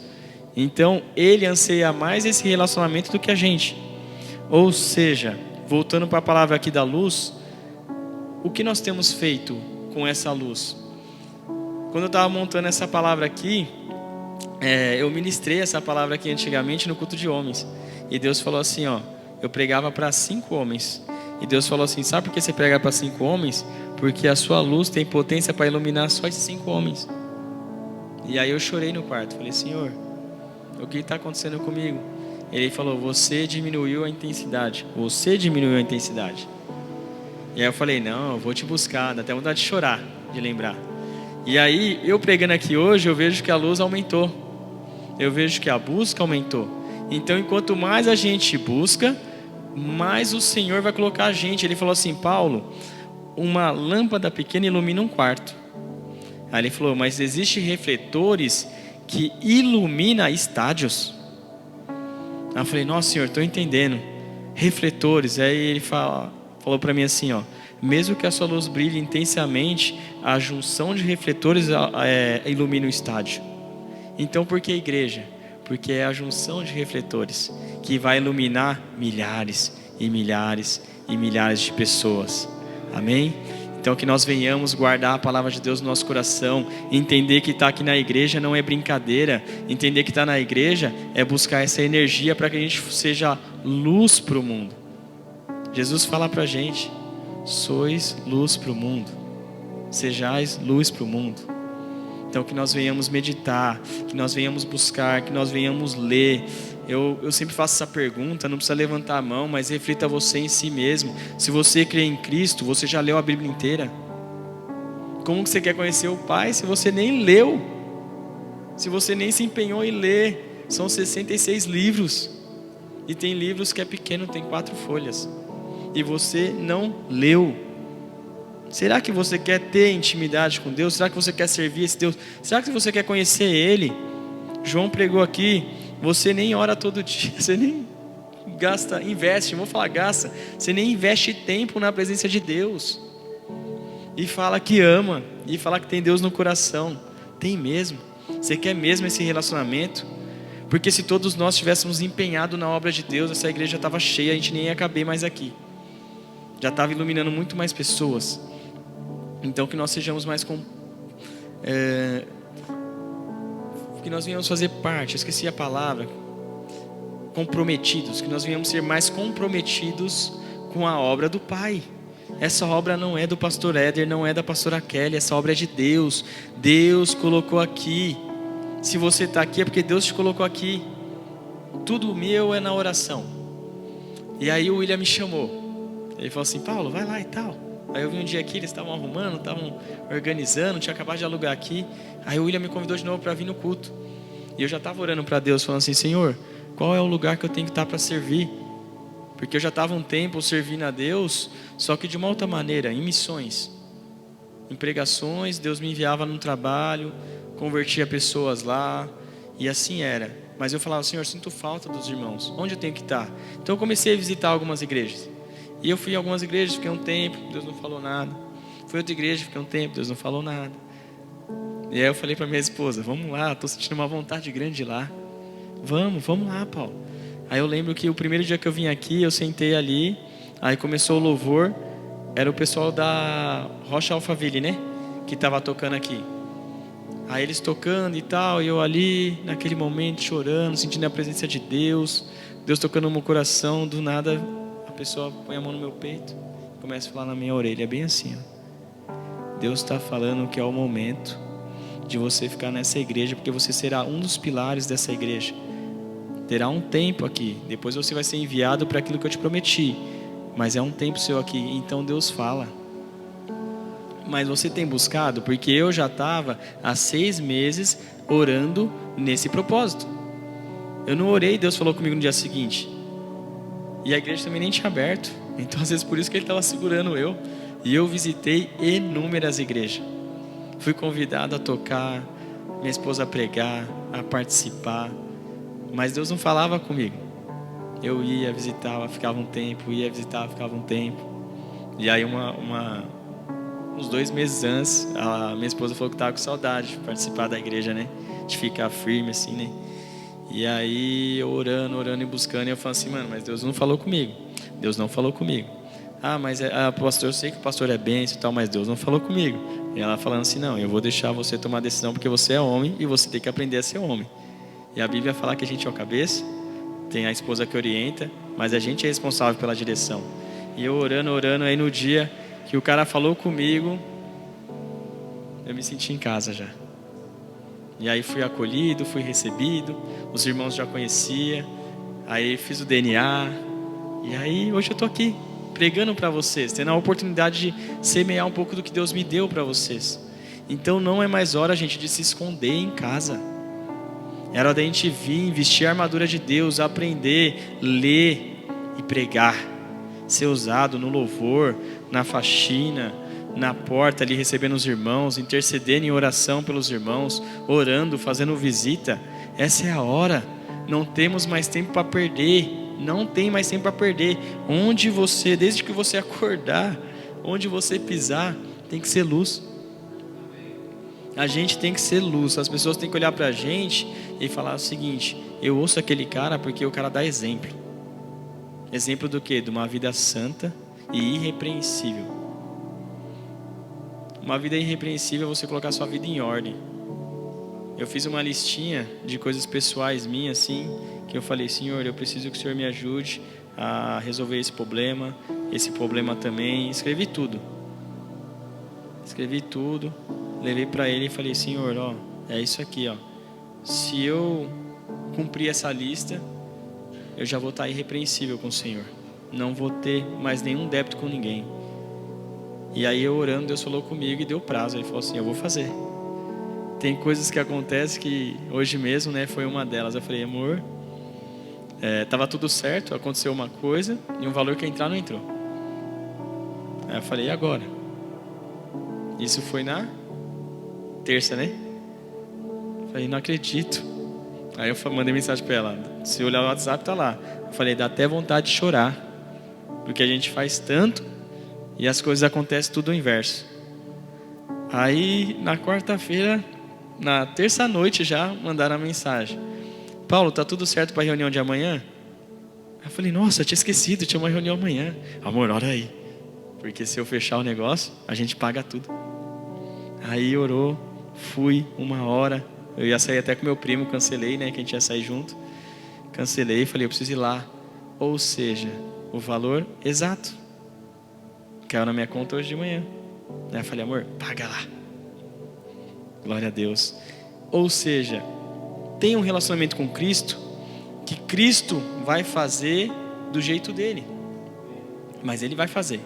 Então Ele anseia mais esse relacionamento do que a gente. Ou seja, voltando para a palavra aqui da luz, o que nós temos feito com essa luz? Quando eu estava montando essa palavra aqui, eu ministrei essa palavra aqui antigamente no culto de homens. E Deus falou assim, eu pregava para 5 homens. E Deus falou assim: sabe por que você prega para 5 homens? Porque a sua luz tem potência para iluminar só esses 5 homens. E aí eu chorei no quarto. Falei: Senhor, o que está acontecendo comigo? Ele falou: você diminuiu a intensidade. Você diminuiu a intensidade. E aí eu falei: não, eu vou te buscar. Dá até vontade de chorar, de lembrar. E aí eu pregando aqui hoje, eu vejo que a luz aumentou. Eu vejo que a busca aumentou. Então enquanto mais a gente busca, mais o Senhor vai colocar a gente. Ele falou assim: Paulo, uma lâmpada pequena ilumina um quarto. Aí ele falou: mas existem refletores que iluminam estádios. Aí eu falei: nossa, Senhor, estou entendendo. Refletores. Aí ele falou para mim assim, mesmo que a sua luz brilhe intensamente, a junção de refletores ilumina o estádio. Então por que igreja? Porque é a junção de refletores que vai iluminar milhares e milhares e milhares de pessoas. Amém? Então que nós venhamos guardar a palavra de Deus no nosso coração, entender que estar aqui na igreja não é brincadeira, entender que estar na igreja é buscar essa energia para que a gente seja luz para o mundo. Jesus fala para a gente: sois luz para o mundo, sejais luz para o mundo. Então que nós venhamos meditar, que nós venhamos buscar, que nós venhamos ler. Eu sempre faço essa pergunta, não precisa levantar a mão, mas reflita você em si mesmo. Se você crê em Cristo, você já leu a Bíblia inteira? Como que você quer conhecer o Pai se você nem leu? Se você nem se empenhou em ler? São 66 livros. E tem livros que é pequeno, tem 4 folhas. E você não leu. Será que você quer ter intimidade com Deus? Será que você quer servir esse Deus? Será que você quer conhecer Ele? João pregou aqui: você nem ora todo dia, você nem investe, não vou falar gasta, você nem investe tempo na presença de Deus. E fala que ama, e fala que tem Deus no coração. Tem mesmo? Você quer mesmo esse relacionamento? Porque se todos nós tivéssemos empenhado na obra de Deus, essa igreja estava cheia, a gente nem ia caber mais aqui. já estava iluminando muito mais pessoas. Então que nós sejamos mais que nós venhamos fazer parte, eu esqueci a palavra, comprometidos, que nós venhamos ser mais comprometidos com a obra do Pai. Essa obra não é do pastor Éder, não é da pastora Kelly, essa obra é de Deus. Deus colocou aqui. Se você está aqui é porque Deus te colocou aqui. Tudo meu é na oração. E aí o William me chamou. Ele falou assim: Paulo, vai lá e tal. Aí eu vi um dia aqui, eles estavam arrumando, estavam organizando, tinha acabado de alugar aqui. Aí o William me convidou de novo para vir no culto. E eu já estava orando para Deus, falando assim: Senhor, qual é o lugar que eu tenho que estar para servir? Porque eu já estava um tempo servindo a Deus, só que de uma outra maneira, em missões. Em pregações, Deus me enviava no trabalho, convertia pessoas lá, e assim era. Mas eu falava: Senhor, sinto falta dos irmãos, onde eu tenho que estar? Então eu comecei a visitar algumas igrejas. E eu fui em algumas igrejas, fiquei um tempo, Deus não falou nada. Fui em outra igreja, fiquei um tempo, Deus não falou nada. E aí eu falei para minha esposa: vamos lá, estou sentindo uma vontade grande de ir lá. Vamos lá, Paulo. Aí eu lembro que o primeiro dia que eu vim aqui, eu sentei ali, aí começou o louvor, era o pessoal da Rocha Alphaville, né? Que estava tocando aqui. Aí eles tocando e tal, e eu ali, naquele momento, chorando, sentindo a presença de Deus, Deus tocando no meu coração. Do nada, a pessoa põe a mão no meu peito, começa a falar na minha orelha, bem assim, ó: Deus está falando que é o momento de você ficar nessa igreja, porque você será um dos pilares dessa igreja. Terá um tempo aqui, depois você vai ser enviado para aquilo que eu te prometi, mas é um tempo seu aqui. Então Deus fala: mas você tem buscado? Porque eu já estava há 6 meses orando nesse propósito. Eu não orei, Deus falou comigo no dia seguinte. E a igreja também nem tinha aberto. Então às vezes por isso que ele estava segurando eu. E eu visitei inúmeras igrejas. Fui convidado a tocar, minha esposa a pregar, a participar. Mas Deus não falava comigo. Eu ia, visitava, ficava um tempo. Ia, visitava, ficava um tempo. E aí uns 2 meses antes, a minha esposa falou que estava com saudade de participar da igreja, né? De ficar firme assim, né? E aí eu orando e buscando. E eu falo assim: mano, mas Deus não falou comigo. Deus não falou comigo. Ah, mas pastor, eu sei que o pastor é bênção e tal, mas Deus não falou comigo. E ela falando assim: não, eu vou deixar você tomar a decisão, porque você é homem e você tem que aprender a ser homem. E a Bíblia fala que a gente é o cabeça, tem a esposa que orienta, mas a gente é responsável pela direção. E eu orando, aí no dia que o cara falou comigo, eu me senti em casa já. E aí fui acolhido, fui recebido, os irmãos já conheciam, aí fiz o DNA, e aí hoje eu estou aqui, pregando para vocês, tendo a oportunidade de semear um pouco do que Deus me deu para vocês. Então não é mais hora, gente, de se esconder em casa. Era hora da gente vir, vestir a armadura de Deus, aprender, ler e pregar. Ser usado no louvor, na faxina, na porta ali recebendo os irmãos, intercedendo em oração pelos irmãos, orando, fazendo visita. Essa é a hora. Não temos mais tempo para perder. Não tem mais tempo para perder. Onde você, desde que você acordar, onde você pisar, tem que ser luz. A gente tem que ser luz. As pessoas têm que olhar para a gente e falar o seguinte: eu ouço aquele cara porque o cara dá exemplo. Exemplo do quê? De uma vida santa e irrepreensível. Uma vida irrepreensível é você colocar sua vida em ordem. Eu fiz uma listinha de coisas pessoais minhas, assim, que eu falei: Senhor, eu preciso que o Senhor me ajude a resolver esse problema também. Escrevi tudo, levei para Ele e falei: Senhor, ó, é isso aqui, ó. Se eu cumprir essa lista, eu já vou estar irrepreensível com o Senhor. Não vou ter mais nenhum débito com ninguém. E aí eu orando, Deus falou comigo e deu prazo. Ele falou assim: eu vou fazer. Tem coisas que acontecem que hoje mesmo, né, foi uma delas. Eu falei: amor, tava tudo certo, aconteceu uma coisa e um valor que ia entrar não entrou. Aí eu falei: e agora? Isso foi na terça, né? Eu falei: não acredito. Aí eu mandei mensagem para ela: se olhar no WhatsApp tá lá. Eu falei: dá até vontade de chorar, porque a gente faz tanto e as coisas acontecem tudo o inverso. Aí na quarta-feira, na terça-noite já mandaram a mensagem: Paulo, tá tudo certo para a reunião de amanhã? Eu falei: nossa, tinha esquecido, tinha uma reunião amanhã. Amor, ora aí. porque se eu fechar o negócio, a gente paga tudo. Aí orou, fui 1 hora, eu ia sair até com meu primo, cancelei, né, que a gente ia sair junto. Cancelei, falei, eu preciso ir lá. Ou seja, o valor exato caiu na minha conta hoje de manhã. Aí eu falei, amor, paga lá. Glória a Deus. Ou seja, tem um relacionamento com Cristo, que Cristo vai fazer do jeito dele. Mas Ele vai fazer.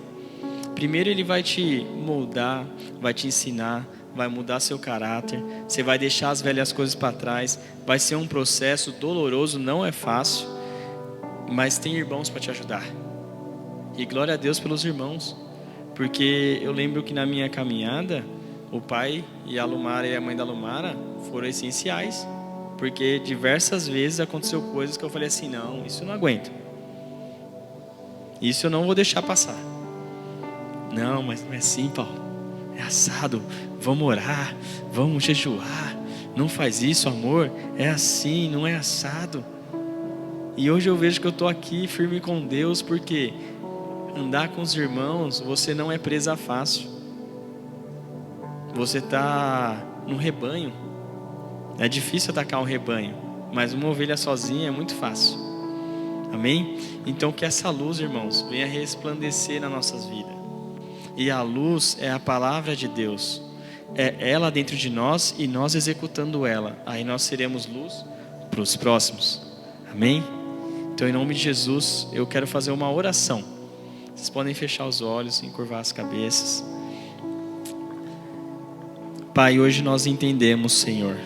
Primeiro Ele vai te moldar, vai te ensinar, vai mudar seu caráter. Você vai deixar as velhas coisas para trás. Vai ser um processo doloroso, não é fácil. Mas tem irmãos para te ajudar. E glória a Deus pelos irmãos. Porque eu lembro que na minha caminhada, o pai e a Lumara e a mãe da Lumara foram essenciais. Porque diversas vezes aconteceu coisas que eu falei assim, não, isso eu não aguento. Isso eu não vou deixar passar. Não, mas não é assim, Paulo. É assado, vamos orar, vamos jejuar. Não faz isso, amor. É assim, não é assado. E hoje eu vejo que eu estou aqui firme com Deus, porque andar com os irmãos, você não é presa fácil. Você está no rebanho. É difícil atacar um rebanho, mas uma ovelha sozinha é muito fácil. Amém? Então que essa luz, irmãos, venha resplandecer nas nossas vidas. E a luz é a palavra de Deus. É ela dentro de nós e nós executando ela. Aí nós seremos luz para os próximos. Amém? Então em nome de Jesus, eu quero fazer uma oração. Vocês podem fechar os olhos, encurvar as cabeças. Pai, hoje nós entendemos, Senhor,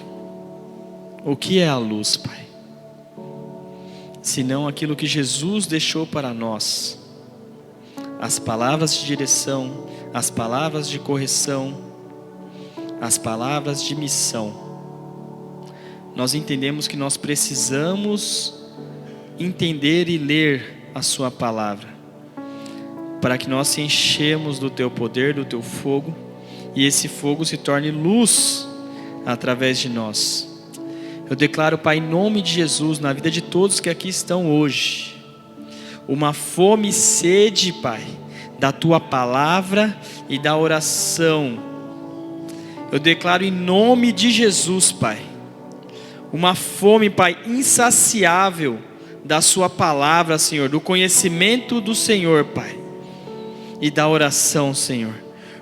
o que é a luz, Pai? Senão aquilo que Jesus deixou para nós. As palavras de direção, as palavras de correção, as palavras de missão. Nós entendemos que nós precisamos entender e ler a sua palavra, para que nós se enchemos do teu poder, do teu fogo, e esse fogo se torne luz através de nós. Eu declaro, Pai, em nome de Jesus, na vida de todos que aqui estão hoje, uma fome e sede, Pai, da tua palavra e da oração. Eu declaro em nome de Jesus, Pai, uma fome, Pai, insaciável da sua palavra, Senhor, do conhecimento do Senhor, Pai, e da oração, Senhor,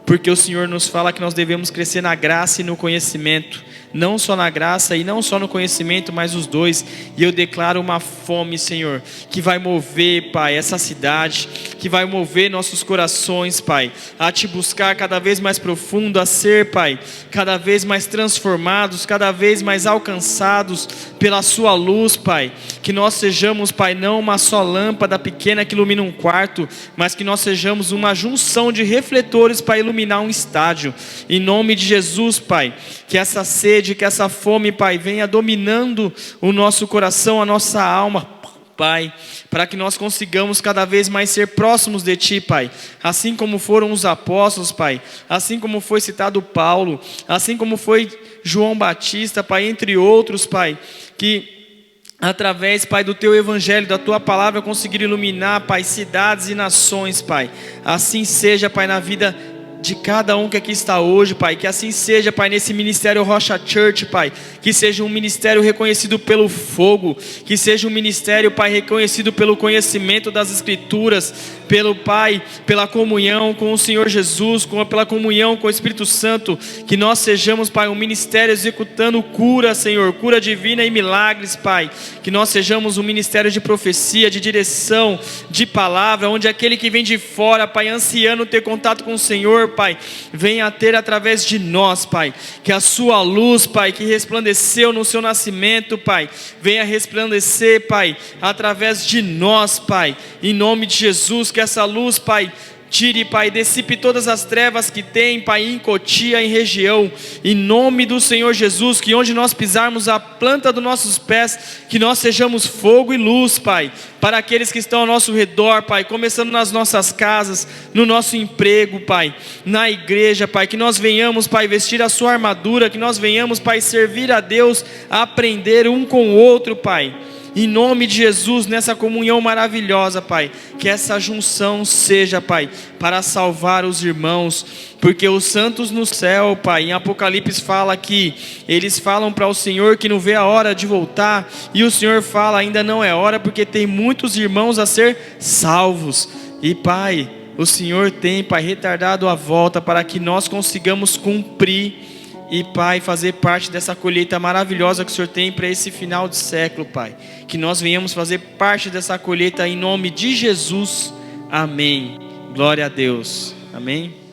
porque o Senhor nos fala que nós devemos crescer na graça e no conhecimento, não só na graça e não só no conhecimento, mas os dois. E eu declaro uma fome, Senhor, que vai mover, Pai, essa cidade, que vai mover nossos corações, Pai, a te buscar cada vez mais profundo, a ser, Pai, cada vez mais transformados, cada vez mais alcançados pela sua luz, Pai. Que nós sejamos, Pai, não uma só lâmpada pequena que ilumina um quarto, mas que nós sejamos uma junção de refletores para iluminar um estádio. Em nome de Jesus, Pai, que essa sede, que essa fome, Pai, venha dominando o nosso coração, a nossa alma, Pai, para que nós consigamos cada vez mais ser próximos de Ti, Pai, assim como foram os apóstolos, Pai, assim como foi citado Paulo, assim como foi João Batista, Pai, entre outros, Pai, que através, Pai, do Teu Evangelho, da Tua Palavra, conseguir iluminar, Pai, cidades e nações, Pai. Assim seja, Pai, na vida de cada um que aqui está hoje, Pai, que assim seja, Pai, nesse ministério Rocha Church, Pai, que seja um ministério reconhecido pelo fogo, que seja um ministério, Pai, reconhecido pelo conhecimento das Escrituras, pelo Pai, pela comunhão com o Senhor Jesus, pela comunhão com o Espírito Santo, que nós sejamos, Pai, um ministério executando cura, Senhor, cura divina e milagres, Pai, que nós sejamos um ministério de profecia, de direção, de palavra, onde aquele que vem de fora, Pai, ansiando ter contato com o Senhor, Pai, venha a ter através de nós, Pai, que a sua luz, Pai, que resplandeceu no seu nascimento, Pai, venha resplandecer, Pai, através de nós, Pai, em nome de Jesus, que essa luz, Pai, tire, Pai, dissipe todas as trevas que tem, Pai, em Cotia, em região, em nome do Senhor Jesus, que onde nós pisarmos a planta dos nossos pés, que nós sejamos fogo e luz, Pai, para aqueles que estão ao nosso redor, Pai, começando nas nossas casas, no nosso emprego, Pai, na igreja, Pai, que nós venhamos, Pai, vestir a sua armadura, que nós venhamos, Pai, servir a Deus, aprender um com o outro, Pai, em nome de Jesus, nessa comunhão maravilhosa, Pai, que essa junção seja, Pai, para salvar os irmãos, porque os santos no céu, Pai, em Apocalipse fala que eles falam para o Senhor que não vê a hora de voltar, e o Senhor fala, ainda não é hora, porque tem muitos irmãos a ser salvos. E Pai, o Senhor tem, Pai, retardado a volta para que nós consigamos cumprir e, Pai, fazer parte dessa colheita maravilhosa que o Senhor tem para esse final de século, Pai. Que nós venhamos fazer parte dessa colheita em nome de Jesus. Amém. Glória a Deus. Amém.